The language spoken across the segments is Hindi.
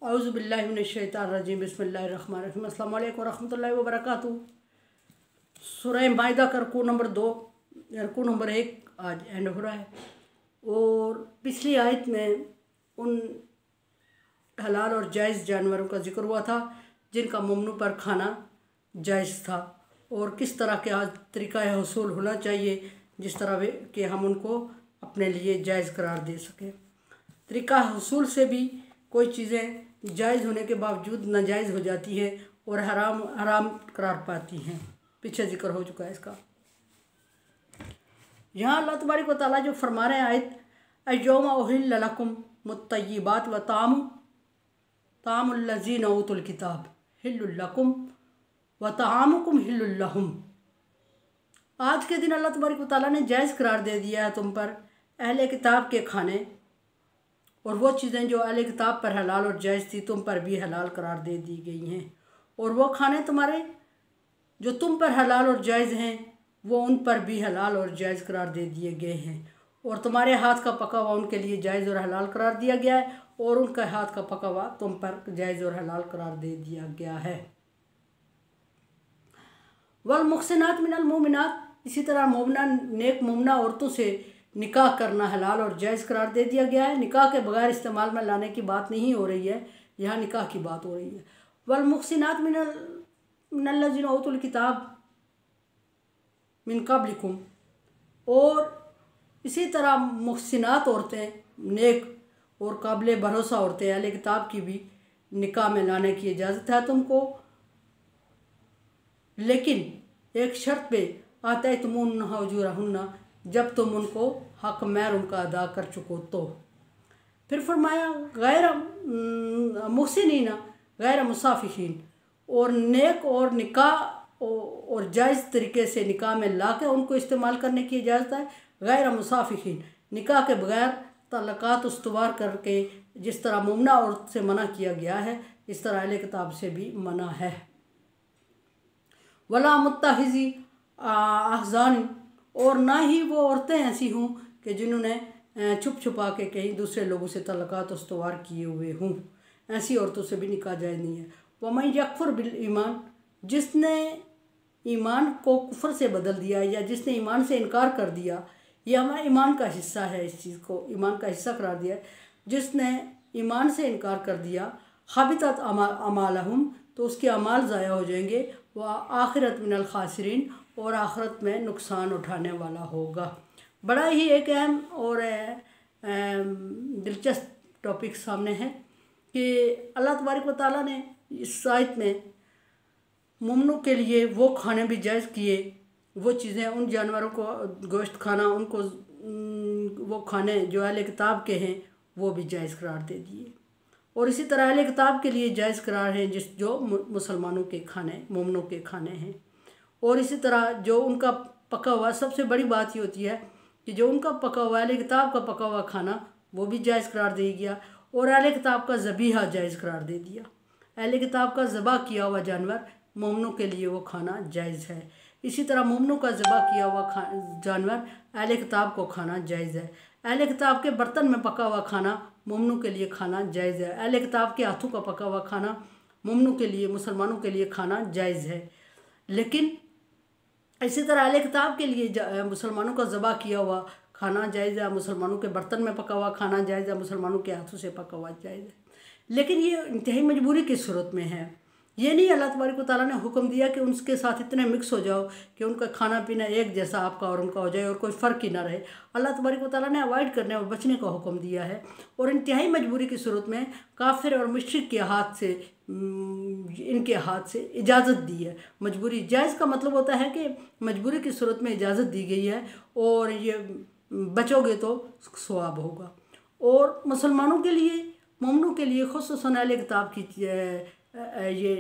औज़ुबिल्लाहि मिनश्शैतानिर्रजीम बिस्मिल्लाहिर्रहमानिर्रहीम अस्सलामु अलैकुम वरहमतुल्लाहि वबरकातुहू। सूरह माइदा का रुकू नंबर 2 या रुकू नंबर 1 आज एंड हो रहा है। और पिछली आयत में उन हलाल और जायज़ जानवरों का जिक्र हुआ था जिनका ममनू पर खाना जायज़ था और किस तरह के आज तरीक़ा हसूल होना चाहिए जिस तरह कि हम उनको अपने लिए जायज़ करार दे सकें। तरीक़ा हसूल से भी कोई चीज़ें जायज़ होने के बावजूद नाजायज़ हो जाती है और हराम करार पाती हैं। पीछे जिक्र हो चुका है इसका। यहाँ अल्लाह तबारक व तआला जो फरमा रहे हैं आयत अल-यौमा उहिल्ला लकुम मुत्तय्यिबात व तामुल लज़ीना ऊतुल किताब हिल्लुल लकुम व तआमुकुम हिल्लुल लहुम। आज के दिन अल्लाह तबारक व तआला ने जायज़ करार दे दिया है तुम पर अहले किताब के खाने और वो चीज़ें जो अहले किताब पर हलाल और जायज़ थी तुम पर भी हलाल करार दे दी गई हैं। और वो खाने तुम्हारे जो तुम पर हलाल और जायज़ हैं वो उन पर भी हलाल और जायज़ करार दे दिए गए हैं। और तुम्हारे हाथ का पका हुआ उनके लिए जायज़ और हलाल करार दिया गया है और उनका हाथ का पका हुआ तुम पर जायज़ और हलाल करार दे दिया गया है। वल मुहसिनात मिनल मोमिनात, इसी तरह मोमिना नेक मोमिना औरतों से निकाह करना हलाल और जायज़ करार दे दिया गया है। निकाह के बगैर इस्तेमाल में लाने की बात नहीं हो रही है, यहाँ निकाह की बात हो रही है। वल मुहसिनात मिनल लज़ीना ऊतुल किताब मिन क़ब्लिकुम, और इसी तरह मुहसिनात औरतें नेक और काबिल भरोसा औरतें अहले किताब की भी निकाह में लाने की इजाज़त है तुमको, लेकिन एक शर्त पे आतैतुमुन्ना उजूरहुन्ना, जब तुम उनको हक महर उनका अदा कर चुको तो। फिर फरमाया गैर मुहसिनीना गैर मुसाफिहीन, और नेक और निकाह और जायज़ तरीके से निकाह में ला के उनको इस्तेमाल करने की इजाज़त है। गैर मुसाफिहीन, निकाह के बगैर तलाक़ात उस्तवार करके जिस तरह मुमना औरत से मना किया गया है इस तरह अहले किताब से भी मना है। वला मुत्तहिज़ी अहज़ान, और ना ही वो औरतें ऐसी हों कि जिन्होंने छुप छुपा के कहीं दूसरे लोगों से तलाक़ात उस्तवार किए हुए हों, ऐसी औरतों से भी निकाह जायज़ नहीं है। वमन यकफुर बिल ईमान, जिसने ईमान को कुफ्र से बदल दिया या जिसने ईमान से इनकार कर दिया, यह हमारा ईमान का हिस्सा है, इस चीज़ को ईमान का हिस्सा करार दिया है। जिसने ईमान से इनकार कर दिया हबितत अमालहुम, तो उसके अमाल ज़ाया हो जाएंगे। वह आखिरत मिनल खासिरीन, और आखिरत में नुकसान उठाने वाला होगा। बड़ा ही एक अहम और दिलचस्प टॉपिक सामने है कि अल्लाह तबारक व तआला ने इस आयत में मुमनों के लिए वो खाने भी जायज़ किए, वो चीज़ें उन जानवरों को गोश्त खाना उनको वो खाने जो अहले किताब के हैं वो भी जायज़ करार दे दिए। और इसी तरह अहले किताब के लिए जायज़ करार हैं जो मुसलमानों के खाने मुमनों के खाने हैं। और इसी तरह जो उनका पका हुआ, सबसे बड़ी बात ये होती है कि जो उनका पका हुआ अहले किताब का पका हुआ खाना वो भी जायज़ करार दे दिया और अहले किताब का ज़बीहा जायज़ करार दे दिया। अहले किताब का ज़बा किया हुआ जानवर मोमनों के लिए वो खाना जायज़ है। इसी तरह मोमनों का ज़बा किया हुआ जानवर अहले किताब को खाना जायज़ है। अहले किताब के बर्तन में पका हुआ खाना मोमनों के लिए खाना जायज़ है। अहले किताब के हाथों का पका हुआ खाना मोमनों के लिए मुसलमानों के लिए खाना जायज़ है। लेकिन इसी तरह अहले किताब के लिए मुसलमानों का ज़बा किया हुआ खाना जायज़ है, मुसलमानों के बर्तन में पका हुआ खाना जायज़ है, मुसलमानों के हाथों से पका हुआ जायज़ है। लेकिन ये इंतहाई मजबूरी की सूरत में है। ये नहीं अल्लाह तबारक व तआला ने हुक्म दिया कि उनके साथ इतने मिक्स हो जाओ कि उनका खाना पीना एक जैसा आपका और उनका हो जाए और कोई फ़र्क ही ना रहे। अल्लाह तबारक व तआला ने अवॉइड करने और बचने का हुक्म दिया है। और इंतहाई मजबूरी की सूरत में काफिर और मुश्रिक के हाथ से इनके हाथ से इजाज़त दी है। मजबूरी जायज़ का मतलब होता है कि मजबूरी की सूरत में इजाज़त दी गई है और ये बचोगे तो सवाब होगा। और मुसलमानों के लिए मोमनों के लिए खुसूसन अहले किताब की ये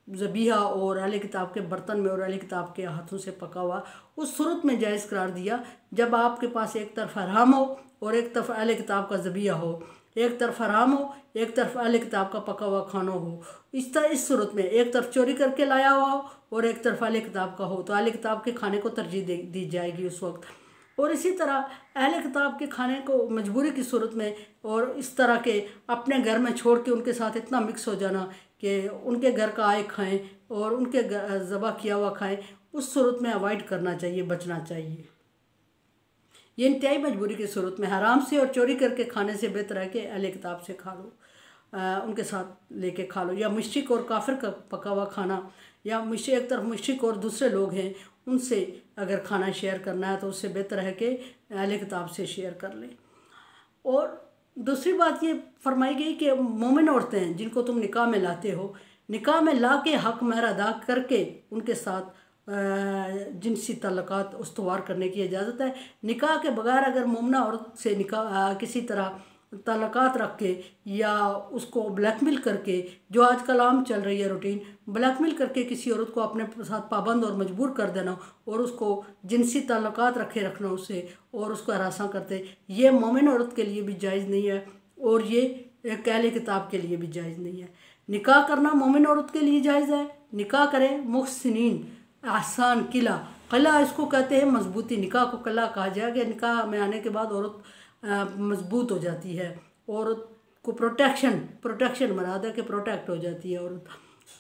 ज़बीहा और अहले किताब के बर्तन में और अहले किताब के हाथों से पका हुआ उस सूरत में जायज़ करार दिया जब आपके पास एक तरफ हराम हो और एक तरफ अहले किताब का ज़बीहा हो, एक तरफ हराम हो एक तरफ अहले किताब का पका हुआ खाना हो। इस सूरत में एक तरफ चोरी करके लाया हुआ हो और एक तरफ अहले किताब का हो तो अहले किताब के खाने को तरजीह दी जाएगी उस वक्त। और इसी तरह अहले किताब के खाने को मजबूरी की सूरत में और इस तरह के अपने घर में छोड़ के उनके साथ इतना मिक्स हो जाना कि उनके घर का आए खाएं और उनके ज़बह किया हुआ खाएं, उस सूरत में अवॉइड करना चाहिए, बचना चाहिए। ये इंतहाई मजबूरी की सूरत में हराम से और चोरी करके खाने से बेहतर है कि अहले किताब से खा लो, उनके साथ लेके खा लो। या मुश्रिक और काफिर का पका हुआ खाना, या मुश्रिक एक तरफ मुश्रिक और दूसरे लोग हैं उनसे अगर खाना शेयर करना है तो उससे बेहतर है कि अहले किताब से शेयर कर लें। और दूसरी बात ये फरमाई गई कि मोमिन औरतें जिनको तुम निकाह में लाते हो, निकाह में ला के हक महर अदा करके उनके साथ जिनसी तल्लुकात उस्तवार करने की इजाज़त है। निकाह के बगैर अगर मोमना औरत से निकाह किसी तरह तल्लुकात रख के या उसको ब्लैकमेल करके, जो आजकल आम चल रही है रूटीन, ब्लैकमेल करके किसी औरत को अपने साथ पाबंद और मजबूर कर देना और उसको जिनसी ताल्लुकात रखना उससे और उसको हरासा करते, ये मोमिन औरत के लिए भी जायज़ नहीं है और ये अहले किताब के लिए भी जायज़ नहीं है। निकाह करना मोमिन औरत के लिए जायज़ है, निकाह करें मुहसिनीन, आसान किला, किला इसको कहते हैं मजबूती, निकाह को किला कहा जाएगा। निकाह में आने के बाद औरत मजबूत हो जाती है, औरत को प्रोटेक्शन मराद है कि प्रोटेक्ट हो जाती है औरत।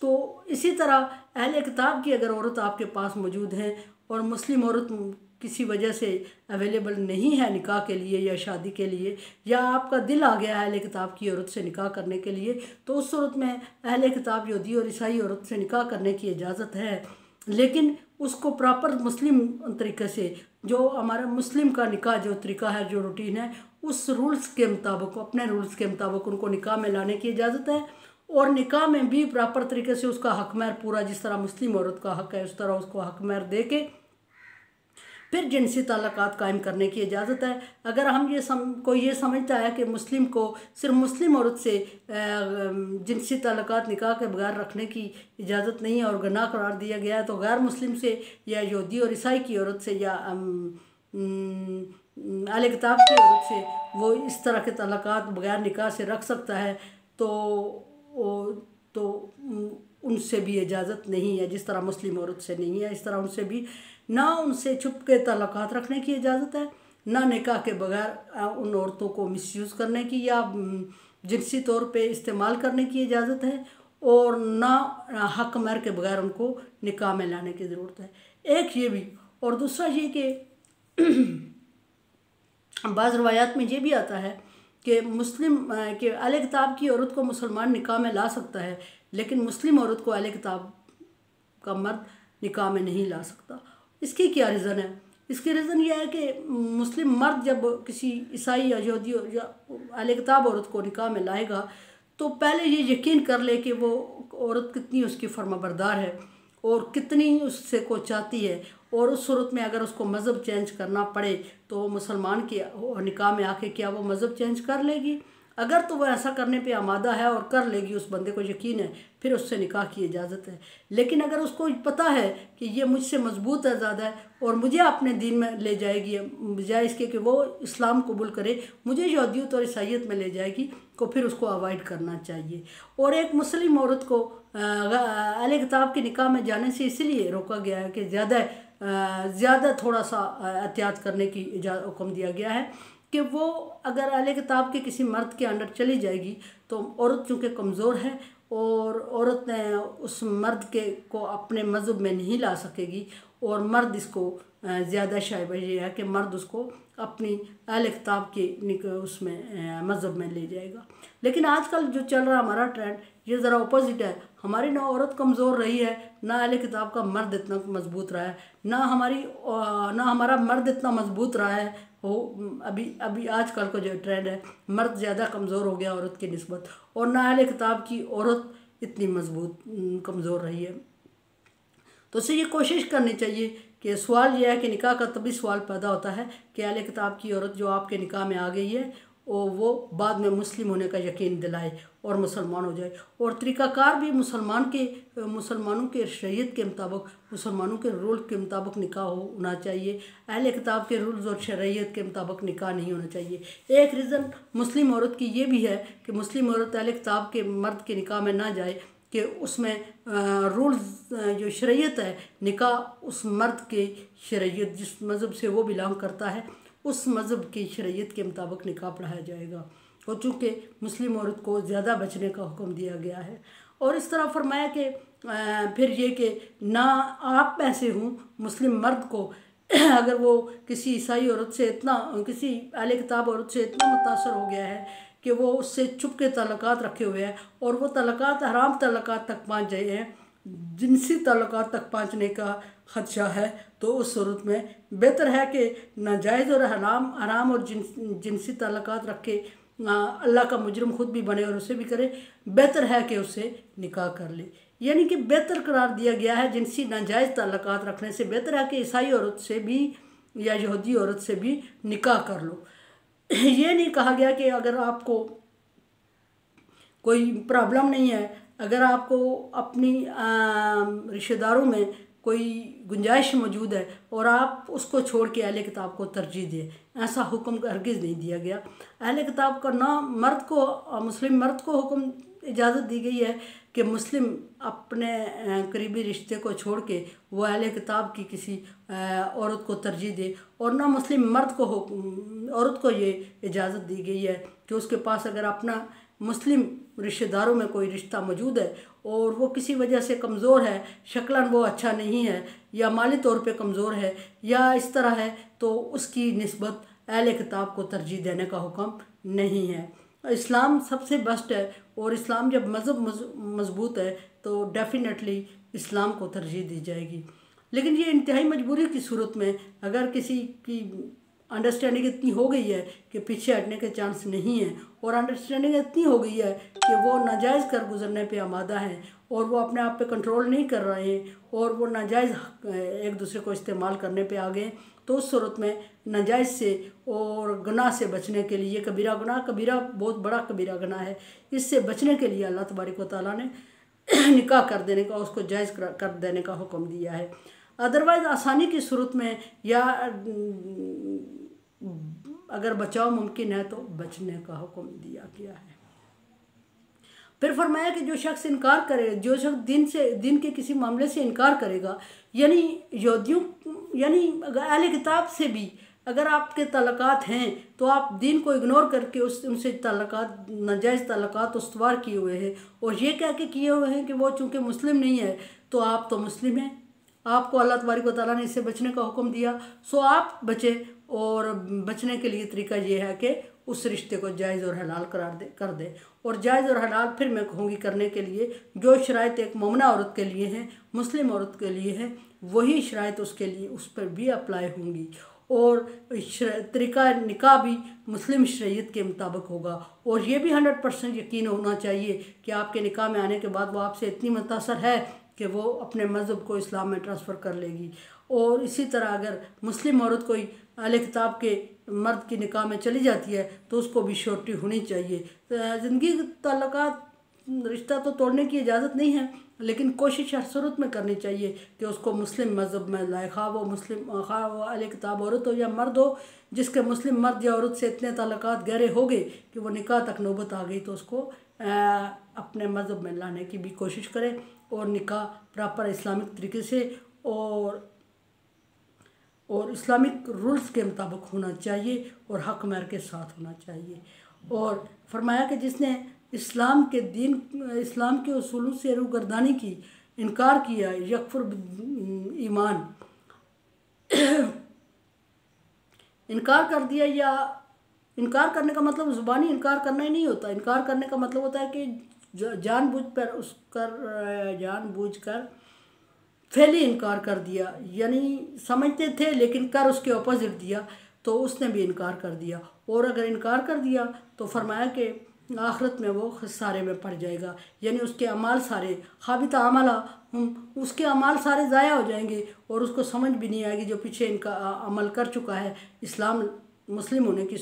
तो इसी तरह अहले किताब की अगर औरत आपके पास मौजूद है और मुस्लिम औरत किसी वजह से अवेलेबल नहीं है निकाह के लिए या शादी के लिए, या आपका दिल आ गया है अहले किताब की औरत से निकाह करने के लिए, तो उस सूरत में अहले किताब यहूदी और ईसाई औरत से निकाह करने की इजाज़त है, लेकिन उसको प्रॉपर मुस्लिम तरीके से, जो हमारा मुस्लिम का निकाह जो तरीका है, जो रूटीन है, उस रूल्स के मुताबिक, अपने रूल्स के मुताबिक उनको निकाह में लाने की इजाज़त है। और निकाह में भी प्रॉपर तरीके से उसका हक महर पूरा, जिस तरह मुस्लिम औरत का हक है उस तरह उसको हक महर दे के फिर जिनसी ताल्लुकात कायम करने की इजाज़त है। अगर हम कोई ये समझता है कि मुस्लिम को सिर्फ मुस्लिम औरत से जिनसी ताल्लुकात निकाह के बगैर रखने की इजाज़त नहीं है और गुनाह करार दिया गया है, तो गैर मुस्लिम से या यहूदी और ईसाई की औरत से या अहले किताब की औरत से वो इस तरह के ताल्लुकात बगैर निकाह से रख सकता है, तो उनसे भी इजाज़त नहीं है, जिस तरह मुस्लिम औरत से नहीं है, इस तरह उनसे भी ना उनसे छुप के ताल्लुकात रखने की इजाज़त है, ना निकाह के बगैर उन औरतों को मिसयूज़ करने की या जिनसी तौर पे इस्तेमाल करने की इजाज़त है, और ना हक महर के बगैर उनको निकाह में लाने की ज़रूरत है। एक ये भी, और दूसरा ये कि बाज़ रवायात में ये भी आता है कि कि अहले किताब की औरत को मुसलमान निकाह में ला सकता है, लेकिन मुस्लिम औरत को अहले किताब का मर्द निकाह में नहीं ला सकता। इसकी क्या रीज़न है? इसकी रीज़न यह है कि मुस्लिम मर्द जब किसी ईसाई या यहूदी या अहले किताब औरत को निकाह में लाएगा तो पहले ये यकीन कर ले कि वो औरत कितनी उसकी फर्माबरदार है और कितनी उससे को चाहती है, और उस सूरत में अगर उसको मज़हब चेंज करना पड़े तो मुसलमान की निकाह में आके क्या वो मज़हब चेंज कर लेगी? अगर तो वह ऐसा करने पे आमादा है और कर लेगी, उस बंदे को यकीन है, फिर उससे निकाह की इजाज़त है। लेकिन अगर उसको पता है कि ये मुझसे मजबूत है ज़्यादा है और मुझे अपने दीन में ले जाएगी, बजाय इसके कि वो इस्लाम कबूल करे, मुझे यहूदियत और ईसाईयत में ले जाएगी, तो फिर उसको अवॉइड करना चाहिए। और एक मुस्लिम औरत को अहले किताब के निकाह में जाने से इसलिए रोका गया है कि ज़्यादा थोड़ा सा एहतियात करने की हुक्म दिया गया है कि वो अगर अहले किताब के किसी मर्द के अंडर चली जाएगी तो औरत चूँकि कमज़ोर है और औरत उस मर्द को अपने मज़हब में नहीं ला सकेगी, और मर्द इसको ज़्यादा शायद ये है कि मर्द उसको अपनी अहले किताब के उसमें मज़हब में ले जाएगा। लेकिन आजकल जो चल रहा हमारा ट्रेंड ये ज़रा अपोजिट है। हमारी ना औरत कमज़ोर रही है, ना अहले किताब का मर्द इतना मजबूत रहा है, ना हमारा मर्द इतना मजबूत रहा है। अभी आजकल का जो ट्रेंड है, मर्द ज़्यादा कमज़ोर हो गया औरत की निस्बत, और ना अहले किताब की औरत इतनी मजबूत कमज़ोर रही है। तो उससे ये कोशिश करनी चाहिए कि सवाल यह है कि निकाह का तभी सवाल पैदा होता है कि अहले किताब की औरत जो आपके निकाह में आ गई है और वो बाद में मुस्लिम होने का यकीन दिलाए और मुसलमान हो जाए। और तरीक़ाकार भी मुसलमानों के शरीयत के मुताबिक, मुसलमानों के रूल के मुताबिक निकाह होना चाहिए। अहले किताब के रूल्स और शरीयत के मुताबिक निकाह नहीं होना चाहिए। एक रीज़न मुस्लिम औरत की ये भी है कि मुस्लिम औरत अहले किताब के मर्द के निकाह में ना जाए कि उसमें रूल्स जो शरीयत है निकाह उस मर्द के शरीयत जिस मज़हब से वो बिलोंग करता है उस मज़हब की शरीयत के मुताबिक निकाह पढ़ाया जाएगा। और चूँकि मुस्लिम औरत को ज़्यादा बचने का हुक्म दिया गया है। और इस तरह फरमाया कि फिर ये कि ना आप में से हूँ मुस्लिम मर्द को अगर वो किसी ईसाई औरत से इतना किसी अहले किताब औरत से इतना मुतासर हो गया है कि वो उससे चुप के तल्लुकात रखे हुए हैं और वो तल्लुकात हराम तल्लुकात तक पहुँच गए हैं, जिनसी तल्लुकात तक पहुँचने का ख़दशा है, तो उस सूरत में बेहतर है कि नाजायज़ और हराम और जिनसी तल्लुकात रखे अल्लाह का मुजरिम खुद भी बने और उसे भी करे, बेहतर है कि उससे निकाह कर ले। यानी कि बेहतर करार दिया गया है जिनसी नाजायज़ ताल्लुकात रखने से बेहतर है कि ईसाई औरत से भी या यहूदी औरत से भी निकाह कर लो। ये नहीं कहा गया कि अगर आपको कोई प्रॉब्लम नहीं है, अगर आपको अपनी रिश्तेदारों में कोई गुंजाइश मौजूद है और आप उसको छोड़ के अहले किताब को तरजीह दें, ऐसा हुक्म हरगिज़ नहीं दिया गया। अहले किताब का ना मर्द को मुस्लिम मर्द को हुक्म इजाज़त दी गई है कि मुस्लिम अपने करीबी रिश्ते को छोड़ के वो अहले किताब की किसी औरत को तरजीह दे, और ना मुस्लिम मर्द को औरत को ये इजाज़त दी गई है कि उसके पास अगर अपना मुस्लिम रिश्तेदारों में कोई रिश्ता मौजूद है और वो किसी वजह से कमज़ोर है, शक्लन वो अच्छा नहीं है या माली तौर पे कमज़ोर है या इस तरह है, तो उसकी निस्बत अहले किताब को तरजीह देने का हुक्म नहीं है। इस्लाम सबसे बेस्ट है और इस्लाम जब मज़हब मजबूत है तो डेफिनेटली इस्लाम को तरजीह दी जाएगी। लेकिन ये इंतहाई मजबूरी की सूरत में अगर किसी की अंडरस्टैंडिंग इतनी हो गई है कि पीछे हटने के चांस नहीं है, और अंडरस्टैंडिंग इतनी हो गई है कि वो नाजायज़ कर गुजरने पे आमादा हैं और वो अपने आप पे कंट्रोल नहीं कर रहे हैं और वो नाजायज़ एक दूसरे को इस्तेमाल करने पे आ गए, तो उस सूरत में नाजायज़ से और गुनाह से बचने के लिए कबीरा बहुत बड़ा कबीरा गुनाह है, इससे बचने के लिए अल्लाह तबारक व तआला ने निकाह कर देने का, उसको जायज़ कर देने का हुक्म दिया है। अदरवाइज़ आसानी की सूरत में या अगर बचाव मुमकिन है तो बचने का हुक्म दिया गया है। फिर फरमाया कि जो शख्स इनकार करे, जो शख्स दिन के किसी मामले से इनकार करेगा, यानी यहूदियों यानी अहले किताब से भी अगर आपके तल्लुकात हैं तो आप दीन को इग्नोर करके उनसे तल्लुकात नाजायज़ तल्लुकात उस्तवार किए हुए हैं और ये कह के किए हुए हैं कि वो चूँकि मुस्लिम नहीं है तो आप तो मुस्लिम हैं, आपको अल्लाह तबारक व तआला ने इससे बचने का हुक्म दिया, सो आप बचे। और बचने के लिए तरीका ये है कि उस रिश्ते को जायज़ और हलाल कर दे। और जायज़ और हलाल फिर मैं कहूँगी करने के लिए जो शराइत एक मोमिना औरत के लिए हैं, मुस्लिम औरत के लिए हैं, वही शराइत उसके लिए उस पर भी अप्लाई होंगी। और तरीका निकाह भी मुस्लिम शरीयत के मुताबिक होगा। और ये भी 100% यकीन होना चाहिए कि आपके निकाह में आने के बाद वो आपसे इतनी मुतासर है कि वो अपने मज़हब को इस्लाम में ट्रांसफ़र कर लेगी। और इसी तरह अगर मुस्लिम औरत कोई अहले किताब के मर्द की निकाह में चली जाती है तो उसको भी श्योरिटी होनी चाहिए। ज़िंदगी ताल्लुकात रिश्ता तो तोड़ने की इजाज़त नहीं है, लेकिन कोशिश हर सूरत में करनी चाहिए कि उसको मुस्लिम मज़हब में लाए, खा वो अहले किताब औरत हो या मर्द हो, जिसके मुस्लिम मर्द या औरत से इतने ताल्लुकात गहरे हो गए कि वो निकाह तक नौबत आ गई, तो उसको अपने मज़हब में लाने की भी कोशिश करें और निकाह प्रॉपर इस्लामिक तरीके से और इस्लामिक रूल्स के मुताबिक होना चाहिए और हक महर के साथ होना चाहिए। और फरमाया कि जिसने इस्लाम के उसूलों से रूगर्दानी की, इनकार किया, यकफुर ईमान इनकार कर दिया, या इनकार करने का मतलब ज़ुबानी इनकार करना ही नहीं होता। इनकार करने का मतलब होता है कि जानबूझकर फैली इनकार कर दिया, यानी समझते थे लेकिन कर उसके अपोजिट दिया, तो उसने भी इनकार कर दिया। और अगर इनकार कर दिया तो फरमाया कि आखिरत में वो खसारे में पड़ जाएगा, यानी उसके अमाल सारे खाबिता अमला उसके अमाल सारे ज़ाया हो जाएंगे और उसको समझ भी नहीं आएगी जो पीछे इनका अमल कर चुका है इस्लाम मुस्लिम होने की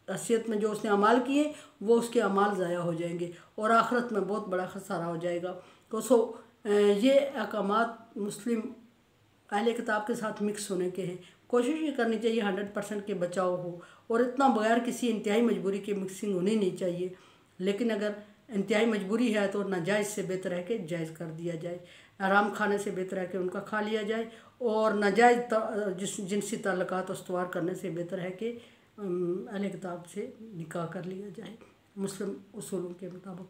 हैसियत में, जो उसने अमाल किए वो उसके अमाल ज़ाया हो जाएंगे और आखिरत में बहुत बड़ा खसारा हो जाएगा। तो ये अहकामात मुस्लिम अहले किताब के साथ मिक्स होने के हैं। कोशिश ये करनी चाहिए 100% के बचाव हो और इतना बगैर किसी इंतहाई मजबूरी की मिक्सिंग होनी नहीं चाहिए। लेकिन अगर इंतहाई मजबूरी है तो नाजायज़ से बेहतर है कि जायज़ कर दिया जाए। आराम खाने से बेहतर है कि उनका खा लिया जाए, और नाजायज़ जिनसी ताल्लुकात उस्तवार करने से बेहतर है कि अहले किताब से निकाह कर लिया जाए मुस्लिम उसूलों के मुताबिक।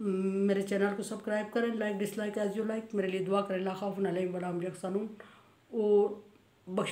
मेरे चैनल को सब्सक्राइब करें, like dislike as you like. मेरे लिए दुआ करें। ला खौफुन अलैहिम वला हुम यहज़नून। और बख्श